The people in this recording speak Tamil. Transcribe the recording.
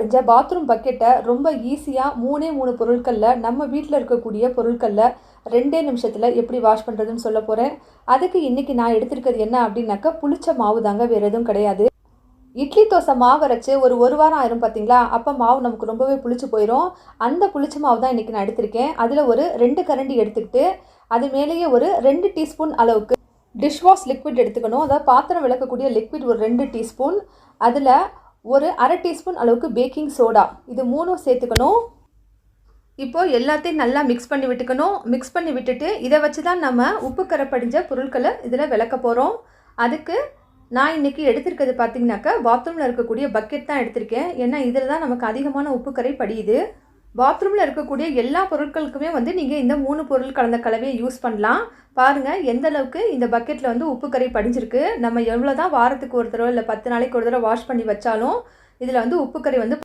படிஞ்ச பாத்ரூம் பக்கெட்டை ரொம்ப ஈஸியாக 3 பொருட்களில் நம்ம வீட்டில் இருக்கக்கூடிய பொருட்களில் 2 நிமிஷத்தில் எப்படி வாஷ் பண்ணுறதுன்னு சொல்ல போகிறேன். அதுக்கு இன்றைக்கி நான் எடுத்திருக்கிறது என்ன அப்படின்னாக்கா புளிச்ச மாவு தாங்க, வேறு எதுவும் கிடையாது. இட்லி தோசை மாவு அரைச்சி ஒரு வாரம் ஆயிரும் பார்த்தீங்களா, அப்போ மாவு நமக்கு ரொம்பவே புளிச்சு போயிடும். அந்த புளிச்ச மாவு தான் இன்றைக்கி நான் எடுத்திருக்கேன். அதில் ஒரு 2 கரண்டி எடுத்துக்கிட்டு அது மேலேயே ஒரு 2 டீஸ்பூன் அளவுக்கு டிஷ்வாஷ் லிக்விட் எடுத்துக்கணும். அதாவது பாத்திரம் விளக்கக்கூடிய லிக்விட் ஒரு 2 டீஸ்பூன், அதில் ஒரு அரை டீஸ்பூன் அளவுக்கு பேக்கிங் சோடா, இது 3ம் சேர்த்துக்கணும். இப்போது எல்லாத்தையும் நல்லா மிக்ஸ் பண்ணி விட்டுக்கணும். மிக்ஸ் பண்ணி விட்டுட்டு இதை வச்சு தான் நம்ம உப்பு கரை படிஞ்ச பொருட்களை இதில் விளக்க போகிறோம். அதுக்கு நான் இன்றைக்கி எடுத்திருக்கிறது பார்த்திங்கனாக்கா பாத்ரூமில் இருக்கக்கூடிய பக்கெட் தான் எடுத்திருக்கேன். ஏன்னா இதில் தான் நமக்கு அதிகமான உப்பு கரை படியுது. பாத்ரூமில் இருக்கக்கூடிய எல்லா பொருட்களுக்குமே நீங்கள் இந்த 3 பொருள் கலந்த கலவையை யூஸ் பண்ணலாம். பாருங்கள் எந்த அளவுக்கு இந்த பக்கெட்டில் உப்பு கரை படிஞ்சிருக்கு. நம்ம எவ்வளோ தான் வாரத்துக்கு ஒரு தடவை இல்லை 10 நாளைக்கு ஒரு தடவை வாஷ் பண்ணி வச்சாலும் இதில் உப்பு கரை